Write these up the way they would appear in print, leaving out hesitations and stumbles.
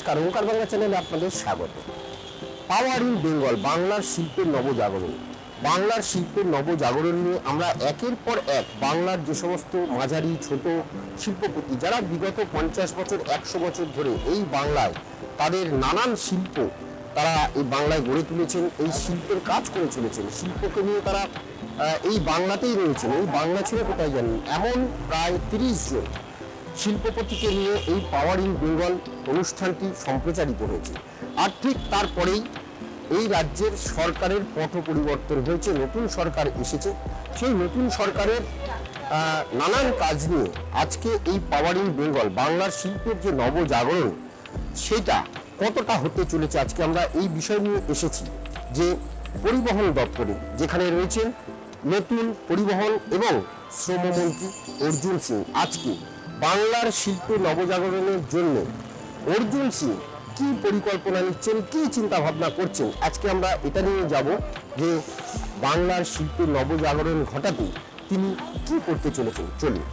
নমস্কার, ওঙ্কার বাংলা চ্যানেলে আপনাদের স্বাগত। পাওয়ার ইন বেঙ্গল, বাংলার শিল্পের নবজাগরণ। বাংলার শিল্পের নবজাগরণ নিয়ে আমরা একের পর এক বাংলার যে সমস্ত মাঝারি ছোট শিল্পপতি যারা বিগত 50 বছর 100 বছর ধরে এই বাংলায় তাদের নানান শিল্প তারা এই বাংলায় গড়ে তুলেছেন, এই শিল্পের কাজ করে চলেছেন, শিল্পকে নিয়ে তারা এই বাংলাতেই রয়েছেন, এই বাংলা ছেড়ে কোথায় জানেন, এমন প্রায় 30 জন শিল্পপতিকে নিয়ে এই পাওয়ার ইন বেঙ্গল অনুষ্ঠানটি সম্প্রচারিত হয়েছে। আর ঠিক তারপরেই এই রাজ্যের সরকারের পট পরিবর্তন হয়েছে, নতুন সরকার এসেছে। সেই নতুন সরকারের নানান কাজ নিয়ে আজকে এই পাওয়ার ইন বেঙ্গল বাংলার শিল্পের যে নবজাগরণ সেটা কতটা হতে চলেছে, আজকে আমরা এই বিষয় নিয়ে এসেছি। যে পরিবহন দপ্তরে যেখানে রয়েছেন নতুন পরিবহন এবং শ্রমমন্ত্রী অর্জুন সিং, আজকে বাংলার শিল্পে নবজাগরণের জন্য অর্জুন সিং কি পরিকল্পনা নিচ্ছেন, কি চিন্তা ভাবনা করছেন, আজকে আমরা এটা নিয়ে যাব যে বাংলার শিল্পের নবজাগরণ ঘটাতে তিনি কি করতে চলেছেন। চলুন।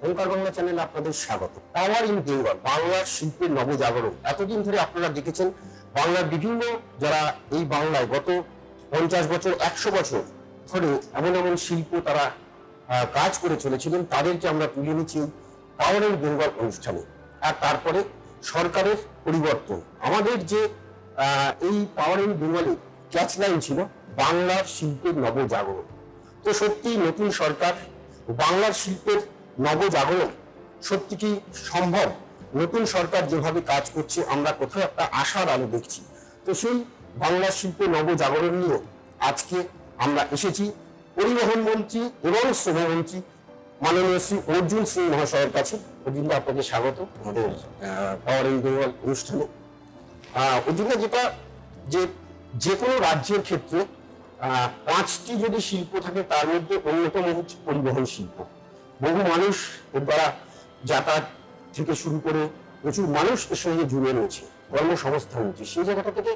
ওঙ্কার বাংলা চ্যানেলে আপনাদের স্বাগত। পাওয়ার ইন বেঙ্গল বাংলার শিল্পের নবজাগরণ। এতদিন ধরে আপনারা দেখেছেন বাংলার বিভিন্ন যারা এই বাংলায় গত 50 বছর 100 বছর ধরে এমন এমন শিল্প তারা কাজ করে চলেছিলেন, তাদেরকে আমরা তুলে নিচ্ছি পাওয়ার ইন বেঙ্গল অনুষ্ঠানে। আর তারপরে সরকারের পরিবর্তন, আমাদের যে এই পাওয়ার ইন বেঙ্গলের ক্যাচলাইন ছিল বাংলার শিল্পের নবজাগরণ। তো সত্যি নতুন সরকার বাংলার শিল্পের নবজাগরণ সত্যি কি সম্ভব? নতুন সরকার যেভাবে কাজ করছে আমরা কোথাও একটা আশার আলো দেখছি। তো সেই বাংলার শিল্পের নবজাগরণ নিয়ে আজকে আমরা এসেছি পরিবহন মন্ত্রী এবং শ্রমমন্ত্রী মাননীয় শ্রী অর্জুন সিং মহাশয়ের কাছে। অর্জুন দা, আপনাকে স্বাগত আমাদের পাওয়ার ইন বেঙ্গল অনুষ্ঠানে। অর্জুন দা, যেটা যে কোনো রাজ্যের ক্ষেত্রে 5টি যদি শিল্প থাকে তার মধ্যে অন্যতম হচ্ছে পরিবহন শিল্প। বহু মানুষ এর দ্বারা যাতায়াত থেকে শুরু করে প্রচুর মানুষ এর সঙ্গে জুড়ে রয়েছে, কর্মসংস্থান হচ্ছে। সেই জায়গাটা থেকে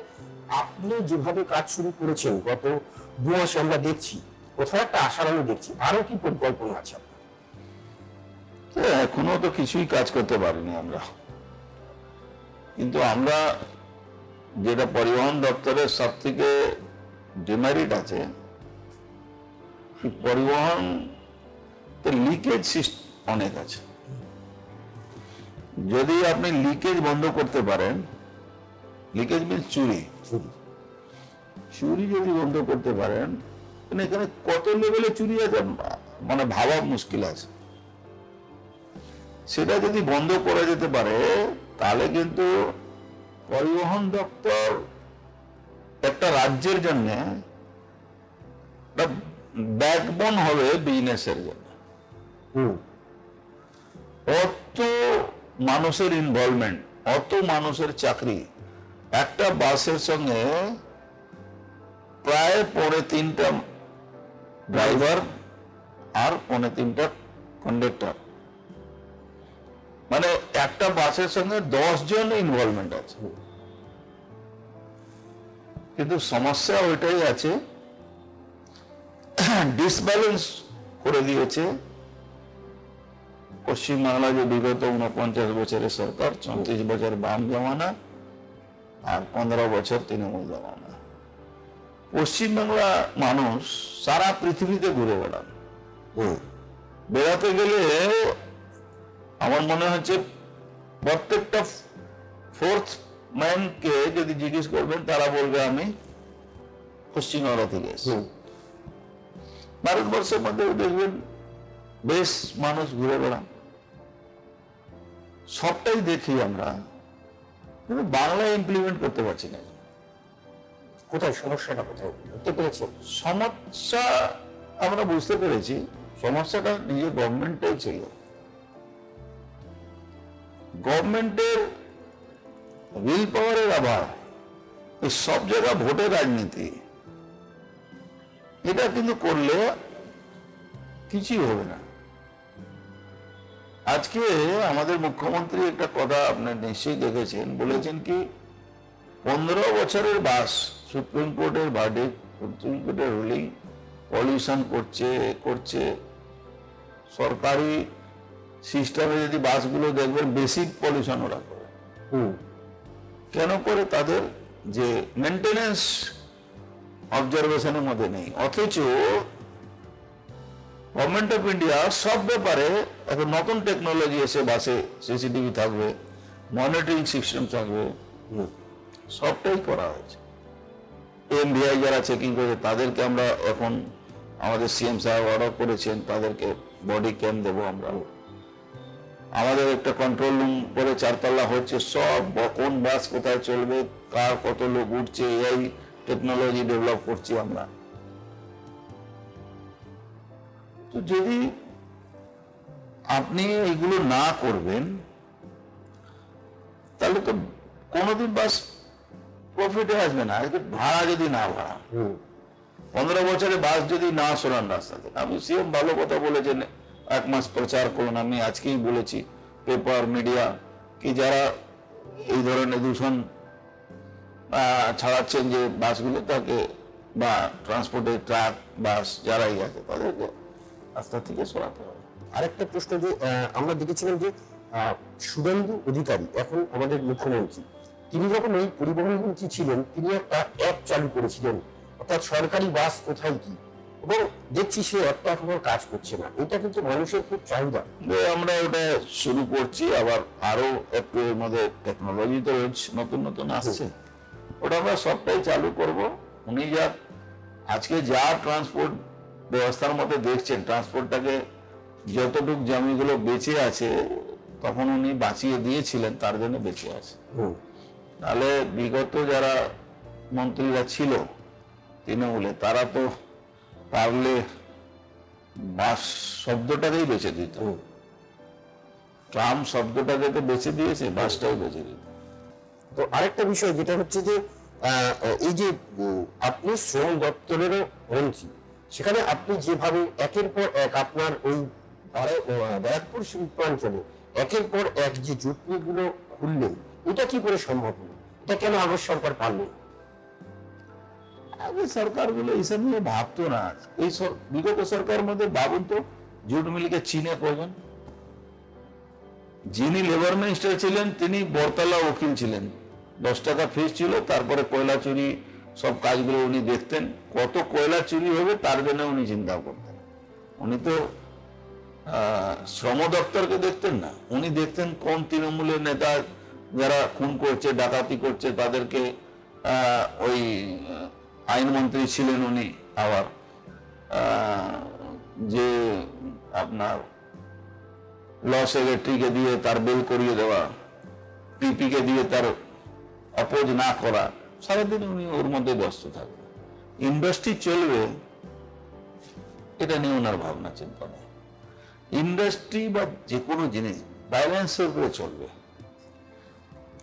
আপনি যেভাবে কাজ শুরু করেছেন গত 2 মাসে আমরা দেখছি কোথাও একটা আশার আলো দেখছি, আরো কি পরিকল্পনা আছে আপনার? এখনো তো কিছুই কাজ করতে পারিনি আমরা, কিন্তু আমরা যেটা পরিবহন দপ্তরের সব থেকে ডিমেরিট আছে, পরিবহন লিকেজ অনেক আছে। যদি আপনি লিকেজ বন্ধ করতে পারেন, লিকেজ মিন্স চুরি যদি বন্ধ করতে পারেন, এখানে কত লেভেলে চুরি আছে মানে ভাবা মুশকিল আছে। সেটা যদি বন্ধ করা যেতে পারে তাহলে কিন্তু পরিবহন দপ্তর একটা রাজ্যের জন্য ব্যাকবোন হবে বিজনেসের জন্য। অত মানুষের ইনভলভমেন্ট, অত মানুষের চাকরি, একটা বাসের সঙ্গে প্রায় 3.25টা ড্রাইভার আর 3.25টা কন্ডাক্টর, মানে একটা বাসের সঙ্গে 10 জন ইনভলভমেন্ট আছে। কিন্তু সমস্যা ওইটাই আছে, ডিসব্যালেন্স করে দিয়েছে পশ্চিমবাংলা যে বিগত 49 বছরের সরকার, 34 বছর বাম জমানা আর 15 বছর তৃণমূল জমানা। পশ্চিমবাংলা মানুষ সারা পৃথিবীতে ঘুরে বেড়ান, বেড়াতে গেলে আমার মনে হচ্ছে প্রত্যেকটা 4th ম্যানকে যদি জিজ্ঞেস করবেন তারা বলবে আমি পশ্চিমবাংলা থেকে এসেছি। ভারতবর্ষের মধ্যে দেখবেন বেশ মানুষ ঘুরে বেড়ান, সবটাই দেখি আমরা, কিন্তু বাংলা ইমপ্লিমেন্ট করতে পারছি না। কোথায় সমস্যাটা, কোথায় বুঝতে পেরেছেন? সমস্যা আমরা বুঝতে পেরেছি, সমস্যাটা নিজে গভর্নমেন্টেই ছিল। গভর্নমেন্টের উইল পাওয়ারের অভাব, এই সব জায়গা ভোটের রাজনীতি, এটা কিন্তু করলে কিছুই হবে না। আজকে আমাদের মুখ্যমন্ত্রী একটা কথা আপনি নিশ্চয়ই দেখেছেন, বলেছেন কি 15 বছরের বাস, সুপ্রিম কোর্টের ভার্ডিক্ট, সুপ্রিম কোর্টের রুলিং, পলিউশন করছে সরকারি সিস্টেমে যদি বাসগুলো দেখবেন বেসিক পলিউশন ওরা করে। কেন করে? তাদের যে মেনটেনেন্স অবজারভেশনের মধ্যে নেই। অথচ গভর্নমেন্ট অফ ইন্ডিয়া সব ব্যাপারে এখন নতুন টেকনোলজি এসে, বাসে সিসিটিভি থাকবে, মনিটরিং সিস্টেম থাকবে, সবটাই করা হয়েছে। এমভিআই যারা চেকিং করেছে তাদেরকে আমরা এখন, আমাদের সিএম সাহেব অর্ডার করেছেন, তাদেরকে বডি ক্যাম দেবো আমরা। আমাদের একটা কন্ট্রোল রুম করে 4 তলা হচ্ছে, সব কোন বাস কোথায় চলবে, কার কত লোক উঠছে, এই টেকনোলজি ডেভেলপ করছি আমরা। তো যদি আপনি এইগুলো না করবেন তাহলে তো কোনোদিন বাস প্রফিটে আসবে না। ভাড়া যদি না ভাড়া, 15 বছরে বাস যদি না সরান রাস্তা থেকে। আমি সিএম ভালো কথা বলেছেন, 1 মাস প্রচার করুন। আমি আজকেই বলেছি পেপার মিডিয়া কি যারা এই ধরনের দূষণ ছাড়াচ্ছেন যে বাসগুলো, তাকে বা ট্রান্সপোর্টের ট্রাক বাস যারাই আছে তাদেরকে রাস্তা থেকে সরাতে হবে। আরেকটা প্রশ্ন, যে আমরা দেখেছিলাম যে শুভেন্দু অধিকারী এখন আমাদের মুখ্যমন্ত্রী, তিনি যখন এই পরিবহন মন্ত্রী ছিলেন তিনি একটা অ্যাপ চালু করেছিলেন, অর্থাৎ সরকারি বাস কোথায় কি, এবং দেখছি সে অ্যাপটা এখন আর কাজ করছে না। এটা কিন্তু মানুষের খুব চাহিদা। আমরা ওটা শুরু করছি, আবার আরো একটু এর মধ্যে টেকনোলজি তো রোজ নতুন নতুন আসছে, ওটা আমরা সবটাই চালু করব। উনি যা আজকে যা ট্রান্সপোর্ট ব্যবস্থার মধ্যে দেখছেন, ট্রান্সপোর্টটাকে যতটুকু জমিগুলো বেঁচে আছে তখন উনি বাঁচিয়ে দিয়েছিলেন, তার জন্য বেঁচে আছে। তাহলে বিগত যারা মন্ত্রীরা ছিল তৃণমূলে, তারা তো পারলে বাস শব্দটাকেই বেঁচে দিত, ট্রাম শব্দটাকে তো বেঁচে দিয়েছে, বাসটাও বেঁচে দিত। তো আরেকটা বিষয় যেটা হচ্ছে যে এই যে আপনি শ্রম দপ্তরেরও মন্ত্রী, সেখানে আপনি যেভাবে একের পর এক আপনার ওই ব্যারাকপুর শিল্পাঞ্চলে একের পর এক যে জুট মিলগুলো খুললেন, এটা কি করে সম্ভব হলো? এটা কেন আগের সরকার পারলেন? আগে সরকারগুলো এইসব নিয়ে ভাবতো না। এই বিগত সরকারের মধ্যে ভাবুন তো, জুট মিলকে চীনে কজন, যিনি লেবার মিনিস্টার ছিলেন তিনি বরতলা উকিল ছিলেন, 10 টাকা ফিস ছিল, তারপরে কয়লা চুরি সব কাজগুলো উনি দেখতেন। কত কয়লা চুরি হবে তার জন্য উনি চিন্তা করতেন। উনি তো শ্রম দপ্তরকে দেখতেন না, উনি দেখতেন কোন তৃণমূলের নেতা যারা খুন করছে, ডাকাতি করছে, তাদেরকে ওই আইনমন্ত্রী ছিলেন উনি, আবার যে আপনার ল সেক্রেটারিকে দিয়ে তার বেল করিয়ে দেওয়া, পিপিকে দিয়ে তার অপোজ না করা, সারাদিন উনি ওর মধ্যে ব্যস্ত থাকবে। ইন্ডাস্ট্রি চলবে এটা নিয়ে ওনার ভাবনা চিন্তা নেই। ইন্ডাস্ট্রি বা যে কোনো জিনিস ব্যালেন্সের উপরে চলবে,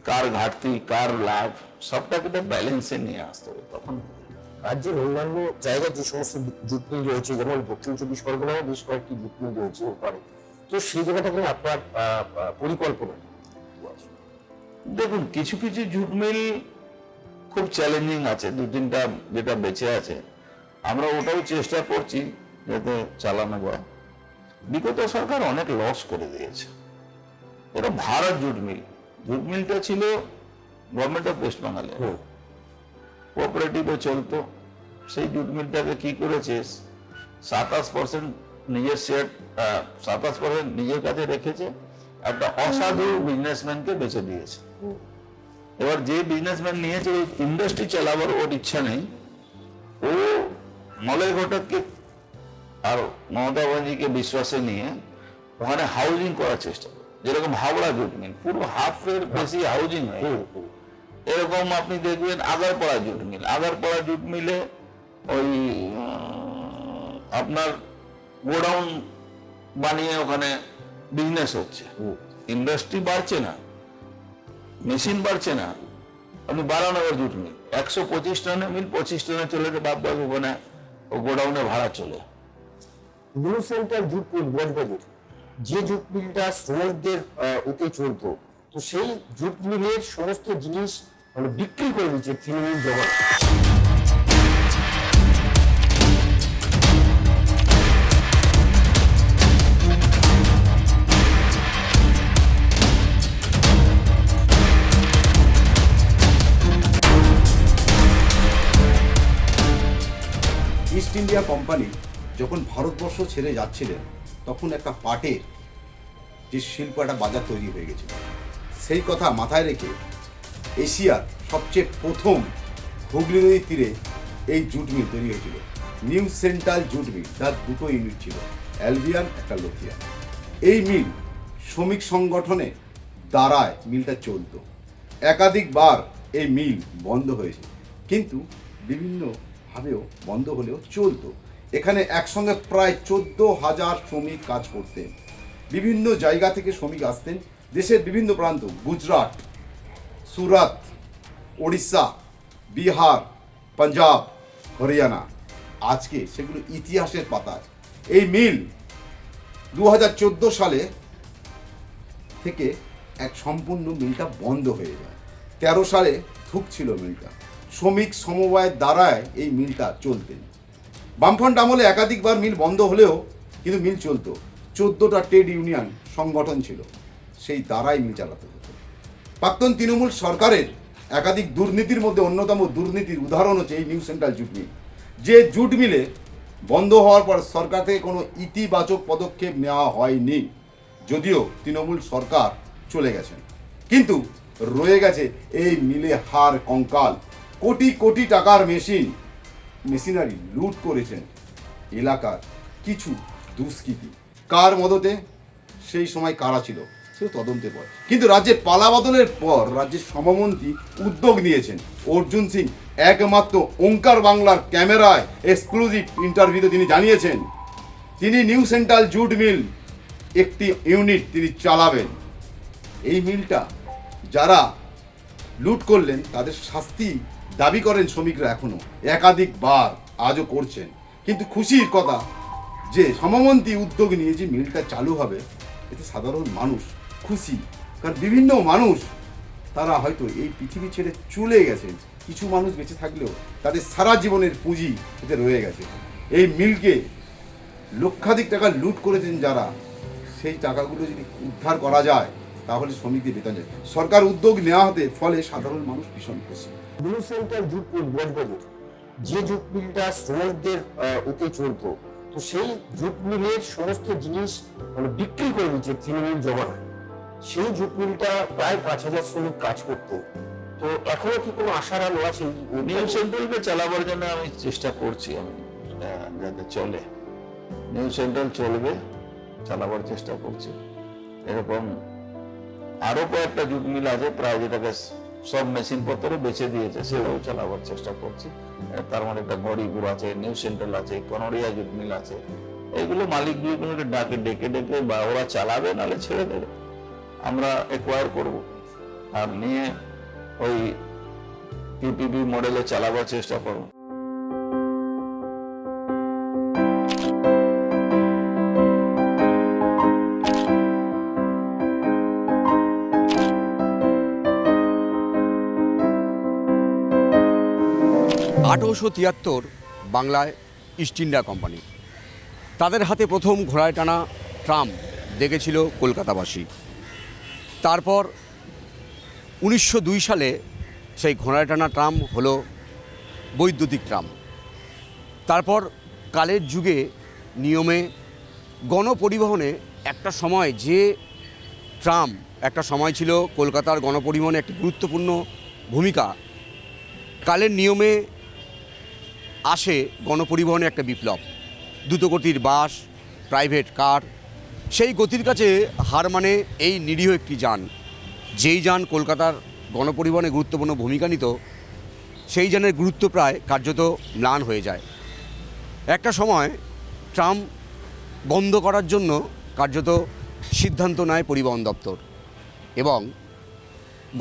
কার ঘাটতি কার লাভ সবটাকে ব্যালেন্সে নিয়ে আসতে হবে। তখন রাজ্যের অন্যান্য জায়গায় যে সমস্ত জুট মিল রয়েছে, যেমন দক্ষিণ 24 পরগনায় বেশ কয়েকটি জুট মিল রয়েছে ওপারে, তো সেই জায়গাটাকে আপনার পরিকল্পনা? দেখুন, কিছু কিছু জুট মিল খুব চ্যালেঞ্জিং আছে, 2-3টা যেটা বেঁচে আছে, আমরা ওটাও চেষ্টা করছি যাতে চালানো যায়। বিগত সরকার অনেক লস করে দিয়েছে। এটা ভারত জুট মিল, জুট মিলটা ছিল গভর্নমেন্ট অফ ওয়েস্ট বেঙ্গলে, কোঅপারেটিভে চলতো। সেই জুট মিলটাকে কি করেছে, 27% নিজের শেয়ার, 27% নিজের কাছে রেখেছে, একটা অসাধু বিজনেসম্যানকে বেচে দিয়েছে। এবার যে বিজনেসম্যান নিয়েছে ওই ইন্ডাস্ট্রি চালাবার ওর ইচ্ছা নেই, ও মলয় ঘটককে আর মমতা ব্যানার্জিকে বিশ্বাসে নিয়ে ওখানে হাউজিং করার চেষ্টা করে। যেরকম হাওড়া জুট মিল, পুরো হাফের বেশি হাউজিং হয়, এরকম আপনি দেখবেন আগারপাড়া জুট মিল, আগারপাড়া জুট মিলে ওই আপনার গোডাউন বানিয়ে ওখানে বিজনেস হচ্ছে, ইন্ডাস্ট্রি বাড়ছে না, মেশিন বাড়ছে না, আপনি বারানগর জুট মিল 125 টনের মিল 25 টনে চলে গেছে, বাদ বাকি ওখানে গোডাউনে ভাড়া চলে। নিউ সেন্টার জুট মিল বজবজের যে জুট মিলটা শ্রমিকদের ওতে চলতো, তো সেই জুট মিলের সমস্ত জিনিস মানে বিক্রি করে দিচ্ছে তৃণমূল জমা। ইস্ট ইন্ডিয়া কোম্পানি যখন ভারতবর্ষ ছেড়ে যাচ্ছিলেন, তখন একটা পাটের যে শিল্প একটা বাজার তৈরি হয়ে গেছিল। সেই কথা মাথায় রেখে এশিয়ার সবচেয়ে প্রথম হুগলি নদীর তীরে এই জুট মিল তৈরি হয়েছিল, নিউ সেন্ট্রাল জুট মিল। তার দুটো ইউনিট ছিল, অ্যালবিয়ান একটা লথিয়ান। এই মিল শ্রমিক সংগঠনে দ্বারায় মিলটা চলতো। একাধিকবার এই মিল বন্ধ হয়েছে, কিন্তু বিভিন্নভাবেও বন্ধ হলেও চলতো। এখানে একসঙ্গে প্রায় 14,000 শ্রমিক কাজ করতেন। বিভিন্ন জায়গা থেকে শ্রমিক আসতেন, দেশের বিভিন্ন প্রান্ত, গুজরাট, সুরাত, ওড়িশা, বিহার, পাঞ্জাব, হরিয়ানা। আজকে সেগুলো ইতিহাসের পাতায়। এই মিল 2014 সালে থেকে এক সম্পূর্ণ মিলটা বন্ধ হয়ে যায়। 13 সালে ঢুকছিল মিলটা। শ্রমিক সমবায়ের দ্বারায় এই মিলটা চলতেন। বামফ্রন্ট আমলে একাধিকবার মিল বন্ধ হলেও কিন্তু মিল চলতো। 14টা ট্রেড ইউনিয়ন সংগঠন ছিল, সেই দ্বারাই মিল চালাতে হতো। প্রাক্তন তৃণমূল সরকারের একাধিক দুর্নীতির মধ্যে অন্যতম দুর্নীতির উদাহরণ হচ্ছে এই নিউ সেন্ট্রাল জুট মিল। যে জুট মিলে বন্ধ হওয়ার পর সরকার থেকে কোনো ইতিবাচক পদক্ষেপ নেওয়া হয়নি, যদিও তৃণমূল সরকার চলে গেছেন, কিন্তু রয়ে গেছে এই মিলে হাড় কঙ্কাল। কোটি কোটি টাকার মেশিনারি লুট করেছেন এলাকার কিছু দুষ্কৃতী। কার মদতে সেই সময় কারা ছিল সে তদন্তের পর। কিন্তু রাজ্যের পালাবদলের পর রাজ্যের সমমন্ত্রী উদ্যোগ নিয়েছেন। অর্জুন সিং একমাত্র ওঙ্কার বাংলার ক্যামেরায় এক্সক্লুসিভ ইন্টারভিউতে তিনি জানিয়েছেন তিনি নিউ সেন্ট্রাল জুট মিল একটি ইউনিট তিনি চালাবেন। এই মিলটা যারা লুট করলেন তাদের শাস্তি দাবি করেন শ্রমিকরা, এখনো একাধিকবার আজও করছেন। কিন্তু খুশির কথা যে সমমন্ত্রী উদ্যোগ নিয়ে যে মিলটা চালু হবে, এতে সাধারণ মানুষ খুশি। কারণ বিভিন্ন মানুষ তারা হয়তো এই পৃথিবী ছেড়ে চলে গেছেন, কিছু মানুষ বেঁচে থাকলেও তাদের সারা জীবনের পুঁজি এতে রয়ে গেছে। এই মিলকে লক্ষাধিক টাকা লুট করেছেন যারা, সেই টাকাগুলো যদি উদ্ধার করা যায় তাহলে শ্রমিকদের বেতন যায়। সরকার উদ্যোগ নেওয়া হতে ফলে সাধারণ মানুষ ভীষণ খুশি। নিউ সেন্ট্রাল জুট মিল বজবজের যে জুট মিলটা শ্রমিকদের ওতে চলতো, তো সেই জুট মিলের সমস্ত জিনিস মানে বিক্রি করে দিচ্ছে তৃণমূল জমা। সেই জুট মিলটা প্রায় 5,000 শ্রমিক কাজ করতো। তো এখনো কি কোনো আশার আলো আছে? নিউ সেন্ট্রালকে চালাবার জন্য আমি চেষ্টা করছি, আমি যাতে চলে নিউ সেন্ট্রাল চলবে, চালাবার চেষ্টা করছি। এরকম আরো কয়েকটা জুট মিল আছে প্রায়, যেটাকে সব মেশিন পত্র বেছে দিয়েছে, সেটাও চালাবার চেষ্টা করছি। তার মানে একটা গড়িপুর আছে, নিউ সেন্ট্রাল আছে, কনরিয়া জুট মিল আছে। এইগুলো মালিকগুলোকে ডেকে ডেকে বা ওরা চালাবে, নাহলে ছেড়ে দেবে, আমরা একোয়ার করব আর নিয়ে ওই পিপিপি মডেলে চালাবার চেষ্টা করব। আঠারোশো 73 বাংলায় ইস্ট ইন্ডিয়া কোম্পানি, তাদের হাতে প্রথম ঘোড়ায় টানা ট্রাম দেখেছিল কলকাতাবাসী। তারপর 1902 সালে সেই ঘোড়ায় টানা ট্রাম হলো বৈদ্যুতিক ট্রাম। তারপর কালের যুগে নিয়মে গণপরিবহনে একটা সময় যে ট্রাম একটা সময় ছিল কলকাতার গণপরিবহনে একটি গুরুত্বপূর্ণ ভূমিকা, কালের নিয়মে আসে গণপরিবহনে একটা বিপ্লব। দ্রুতগতির বাস, প্রাইভেট কার, সেই গতির কাছে হার মানে এই নিরীহ একটি যান, যেই যান কলকাতার গণপরিবহনে গুরুত্বপূর্ণ ভূমিকা নিত সেই যানের গুরুত্ব প্রায় কার্যত ম্লান হয়ে যায়। একটা সময় ট্রাম বন্ধ করার জন্য কার্যত সিদ্ধান্ত নেয় পরিবহন দপ্তর, এবং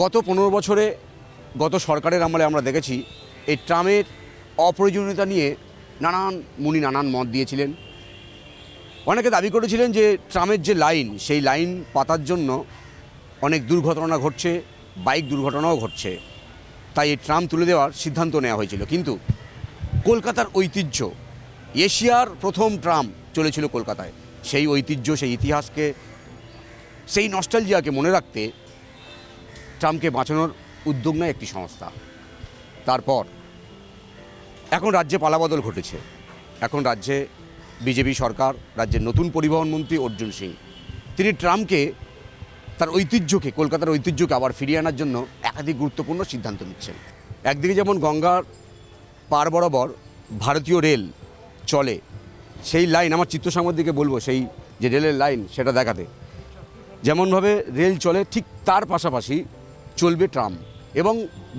গত 15 বছরে গত সরকারের আমলে আমরা দেখেছি এই ট্রামের অপ্রয়োজনীয়তা নিয়ে নানান মুনি নানান মত দিয়েছিলেন। অনেকে দাবি করেছিলেন যে ট্রামের যে লাইন, সেই লাইন পাতার জন্য অনেক দুর্ঘটনা ঘটছে, বাইক দুর্ঘটনাও ঘটছে, তাই এই ট্রাম তুলে দেওয়ার সিদ্ধান্ত নেওয়া হয়েছিল। কিন্তু কলকাতার ঐতিহ্য, এশিয়ার প্রথম ট্রাম চলেছিল কলকাতায়, সেই ঐতিহ্য, সেই ইতিহাসকে, সেই নস্টালজিয়াকে মনে রাখতে ট্রামকে বাঁচানোর উদ্যোগ নেয় একটি সংস্থা। তারপর এখন রাজ্যে পালাবদল ঘটেছে। এখন রাজ্যে বিজেপি সরকার, রাজ্যের নতুন পরিবহন মন্ত্রী অর্জুন সিং, তিনি ট্রামকে, তার ঐতিহ্যকে, কলকাতার ঐতিহ্যকে আবার ফিরিয়ে আনার জন্য একাধিক গুরুত্বপূর্ণ সিদ্ধান্ত নিচ্ছেন। একদিকে যেমন গঙ্গার পার বরাবর ভারতীয় রেল চলে, সেই লাইন, আমার চিত্রসাংবাদিককে দিকে বলবো সেই যে রেলের লাইন সেটা দেখাতে, যেমনভাবে রেল চলে ঠিক তার পাশাপাশি চলবে ট্রাম, এবং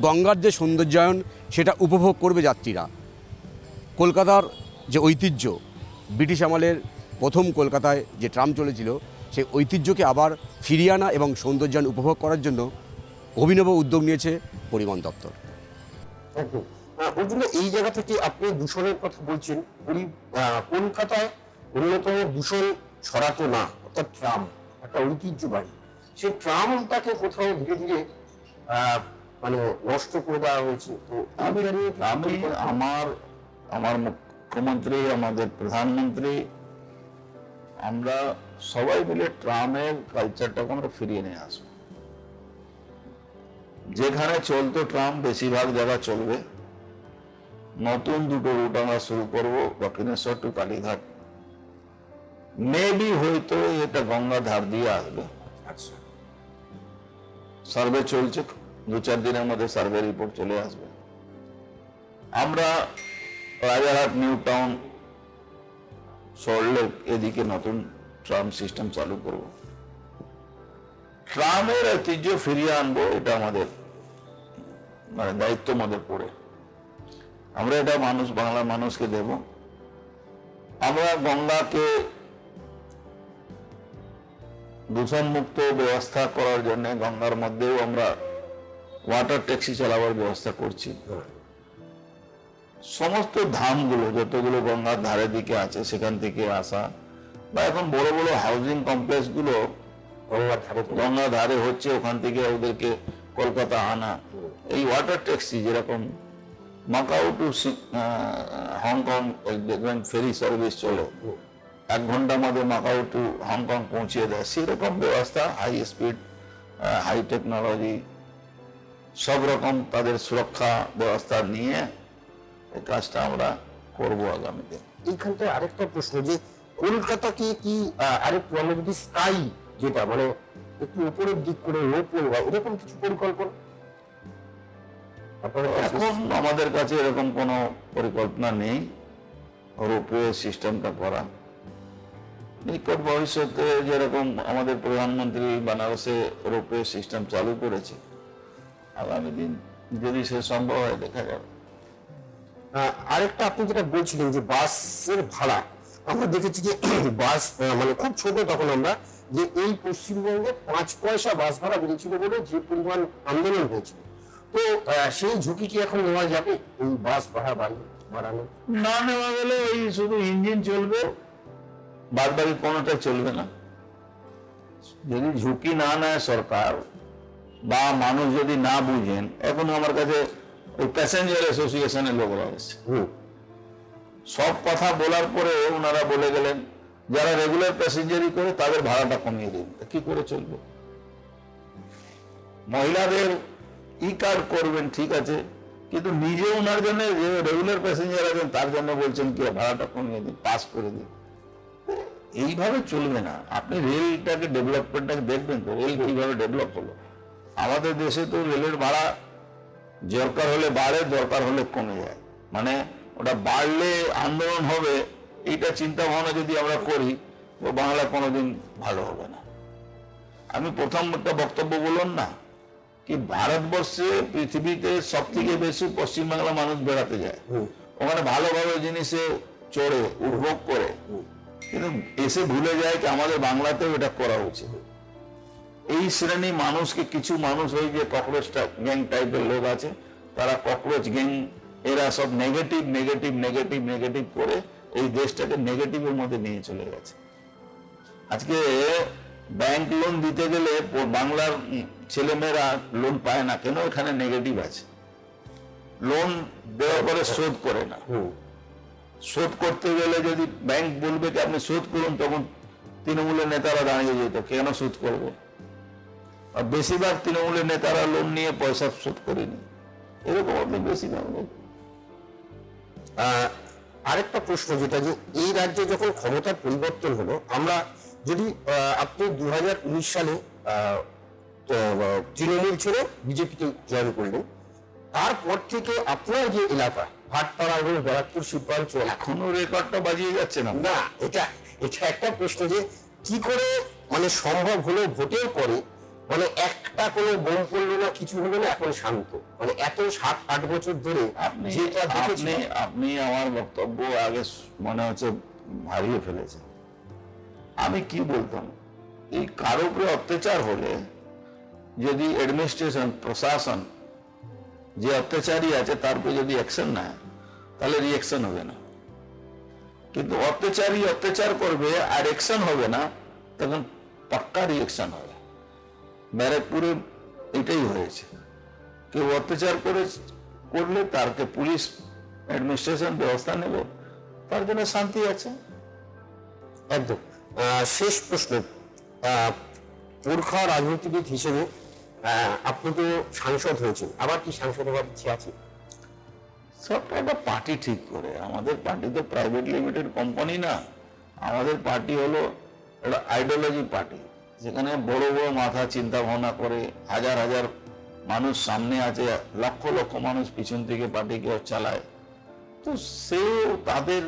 গঙ্গার যে সৌন্দর্যায়ন সেটা উপভোগ করবে যাত্রীরা। কলকাতার যে ঐতিহ্য, ব্রিটিশ আমলের প্রথম কলকাতায় যে ট্রাম চলেছিল, সেই ঐতিহ্যকে আবার ফিরিয়ে আনা এবং সৌন্দর্যায়ন উপভোগ করার জন্য অভিনব উদ্যোগ নিয়েছে পরিবহন দপ্তর। একদম। ওর জন্য এই জায়গা থেকে আপনি দূষণের কথা বলছেন, কলকাতায় অন্যতম দূষণ ছড়াতো না, অর্থাৎ ট্রাম একটা ঐতিহ্যবাহী, সেই ট্রামটাকে কোথাও ধীরে ধীরে মানে নষ্ট করে দেওয়া হয়েছে। তো আমি আমার মুখ্যমন্ত্রী, আমাদের প্রধানমন্ত্রী, আমরা সবাই মিলে ট্রামের কালচারটাকে আমরা ফিরিয়ে নিয়ে আসবো। যেখানে চলতো ট্রাম বেশিরভাগ জায়গা চলবে। নতুন দুটো রুট আমরা শুরু করবো, দক্ষিণেশ্বর টু কালীঘাট, মেবি হয়তো এটা গঙ্গা ধার দিয়ে আসবে। আচ্ছা, সার্ভে চলছে, 2-4 দিনের মধ্যে সার্ভে রিপোর্ট চলে আসবে। আমরা রাজারহাট, নিউ টাউন, সল্টলেক এদিকে নতুন ট্রাম সিস্টেম চালু করব। ট্রামের ঐতিহ্য ফিরিয়ে আনবো, এটা আমাদের মানে দায়িত্ব আমাদের পড়ে। আমরা এটা বাংলার মানুষকে দেব। আমরা গঙ্গাকে দূষণ মুক্ত ব্যবস্থা করার জন্য গঙ্গার মধ্যেও আমরা ওয়াটার ট্যাক্সি চালাবার ব্যবস্থা করছি। সমস্ত ধামগুলো যতগুলো গঙ্গার ধারে দিকে আছে সেখান থেকে আসা, বা এখন বড় বড় হাউজিং কমপ্লেক্স গুলো গঙ্গা ধারে হচ্ছে, ওখান থেকে ওদেরকে কলকাতা আনা, এই ওয়াটার ট্যাক্সি যেরকম মাকাও টু হংকং দেখবেন ফেরি সার্ভিস চলে, 1 ঘন্টার মধ্যে মাকাও টু হংকং পৌঁছিয়ে দেয়, সেরকম ব্যবস্থা, হাই স্পিড, হাই টেকনোলজি, সব রকম তাদের সুরক্ষা ব্যবস্থা নিয়ে এই কাজটা আমরা করব আগামীতে। এইখানটায় আরেকটা প্রশ্ন, যে কলকাতাকে কি আরেকটু আমরা যদি স্কাই, যেটা মানে একটু উপরের দিক করে রোপওয়ে বা এরকম কিছু পরিকল্পনা এখন আমাদের কাছে এরকম কোনো পরিকল্পনা নেই রোপওয়ে সিস্টেমটা করা। নিকট ভবিষ্যতে যেরকম আমাদের প্রধানমন্ত্রী বানারসে রোপওয়ে সিস্টেম চালু করেছে, আগামী দিন যদি সে সম্ভব হয় দেখা যাবে। আরেকটা আপনি যেটা বলছিলেন যে বাসের ভাড়া, আমরা দেখেছি যে বাস মানে খুব ছোট তখন আমরা, যে এই পশ্চিমবঙ্গে 5 পয়সা বাস ভাড়া বেড়েছিল বলে যে পরিমাণ আন্দোলন হয়েছিল, তো সেই ঝুঁকি কি এখন নেওয়া যাবে এই বাস ভাড়া বাড়ানো? না নেওয়া গেলে এই শুধু ইঞ্জিন চলবে, বাদ বাকি কোনোটা চলবে না। যদি ঝুঁকি না নেয় সরকার বা মানুষ যদি না বুঝেন, এখন আমার কাছে ওই প্যাসেঞ্জার অ্যাসোসিয়েশনের লোকরা এসেছে, সব কথা বলার পরে ওনারা বলে গেলেন যারা রেগুলার প্যাসেঞ্জারি করে তাদের ভাড়াটা কমিয়ে দিন। কি করে চলবে? মহিলাদের ই কার্ড করবেন ঠিক আছে, কিন্তু নিজে ওনার জন্য যে রেগুলার প্যাসেঞ্জার আছেন তার জন্য বলছেন কি ভাড়াটা কমিয়ে দিন, পাস করে দিন। এইভাবে চলবে না। আপনি রেলটাকে ডেভেলপমেন্টটাকে দেখবেন তো, রেল কিভাবে ডেভেলপ হলো। আমাদের দেশে তো রেলের ভাড়া দরকার হলে বাড়ে, দরকার হলে কমে যায়, মানে ওটা বাড়লে আন্দোলন হবে, এইটা চিন্তা ভাবনা যদি আমরা করি তো বাংলা কোনোদিন ভালো হবে না। আমি প্রথম একটা বক্তব্য বললাম না কি ভারতবর্ষে পৃথিবীতে সব থেকে বেশি পশ্চিমবাংলা মানুষ বেড়াতে যায়, ওখানে ভালো ভালো জিনিসে চড়ে উপভোগ করে, কিন্তু এসে ভুলে যায় কি আমাদের বাংলাতেও এটা করা উচিত। এই শ্রেণী মানুষকে, কিছু মানুষ ওই যে ককরোচ গ্যাং টাইপের লোক আছে, তারা ককরোচ গ্যাং, এরা সব নেগেটিভ নেগেটিভ নেগেটিভ নেগেটিভ করে এই দেশটাকে নেগেটিভের মধ্যে নিয়ে চলে গেছে। আজকে ব্যাংক লোন দিতে গেলে বাংলার ছেলেমেয়েরা লোন পায় না কেন? এখানে নেগেটিভ আছে। লোন দেওয়ার পরে শোধ করে না, শোধ করতে গেলে যদি ব্যাংক বলবে যে আপনি শোধ করুন, তখন তৃণমূলের নেতারা দাঁড়িয়ে যেত কেন শোধ করবো। আর বেশিরভাগ তৃণমূলের নেতারা লোন নিয়ে পয়সা শোধ করেনি, এরকম আপনি বেশি দাম। আরেকটা প্রশ্ন, যেটা যে এই রাজ্যে যখন ক্ষমতার পরিবর্তন হলো, আমরা যদি আপনি 2019 সালে তৃণমূল ছেড়ে বিজেপিতে জয়েন করলেন, তারপর থেকে আপনার যে এলাকা ভাটপাড়া এবং ব্যারাকপুর শিল্পাঞ্চল, এখনো রেকর্ডটা বাজিয়ে যাচ্ছে না। না, এটা একটা প্রশ্ন যে কি করে মানে সম্ভব হলো ভোটের পরে, মানে একটা কোনো বোম পড়লো না, কিছু হলো না, এখন শান্ত, মানে এত 7-8 বছর ধরে যেটা দেখেছি। আপনি আমার বক্তব্য আগে মনে হচ্ছে হারিয়ে ফেলেছেন। আমি কি বলতাম, এই কারো উপরে অত্যাচার হলে যদি অ্যাডমিনিস্ট্রেশন, প্রশাসন যে অত্যাচারী আছে তার উপরে যদি অ্যাকশন নেয়, তাহলে রিঅ্যাকশন হবে না। কিন্তু অত্যাচারী অত্যাচার করবে আর অ্যাকশন হবে না, তখন পাক্কা রিঅ্যাকশন হবে। ব্যারাকপুরে এটাই হয়েছে, কেউ অত্যাচার করলে তারকে পুলিশ অ্যাডমিনিস্ট্রেশন ব্যবস্থা নেবে, তার জন্য শান্তি আছে। একদম। শেষ প্রশ্ন, মূর্খা রাজনীতিবিদ হিসেবে আপনি তো সাংসদ হয়েছেন, আবার কি সাংসদ হওয়ার ইচ্ছে আছে? সবটা একটা পার্টি ঠিক করে। আমাদের পার্টি তো প্রাইভেট লিমিটেড কোম্পানি না, আমাদের পার্টি হলো একটা আইডিওলজি পার্টি, যেখানে বড় বড় মাথা চিন্তা ভাবনা করে, হাজার হাজার মানুষ সামনে আছে, লক্ষ লক্ষ মানুষ পিছন থেকে পার্টিকে চালায়। তো সে তাদের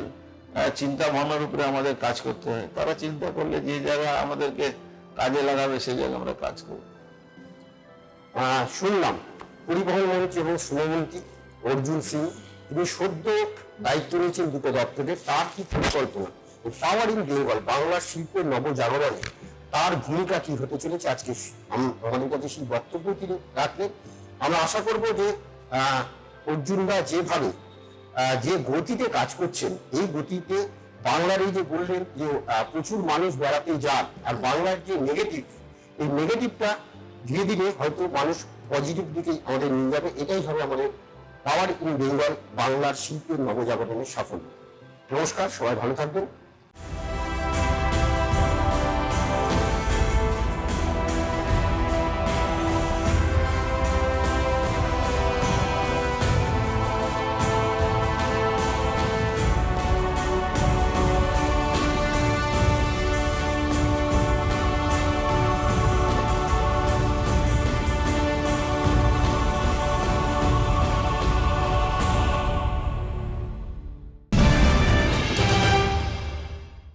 চিন্তা ভাবনার উপরে আমাদের কাজ করতে হয়। তারা চিন্তা করলে যে জায়গা আমাদেরকে কাজে লাগাবে সেই জায়গায় আমরা কাজ করব। শুনলাম পরিবহন মন্ত্রী এবং শ্রমমন্ত্রী অর্জুন সিং, তিনি সদ্য দায়িত্ব নিয়েছেন দুটো দপ্তরের, তার কি পরিকল্পনা, পাওয়ার ইন বেঙ্গল বাংলা শিল্পের নবজাগরণে তার ভূমিকা কি হতে চলেছে, আজকে আমাদের কাছে সেই বক্তব্য তিনি রাখলেন। আমরা আশা করব যে অর্জুনরা যেভাবে যে গতিতে কাজ করছেন, এই গতিতে বাংলার এই যে বললেন যে প্রচুর মানুষ বেড়াতে যান, আর বাংলার যে নেগেটিভ, এই নেগেটিভটা ধীরে ধীরে হয়তো মানুষ পজিটিভ দিকে আমাদের নিয়ে যাবে। এটাই হবে আমাদের পাওয়ার ইন বেঙ্গল বাংলার শিল্পের নবজাগরণের সাফল্য। নমস্কার, সবাই ভালো থাকবেন।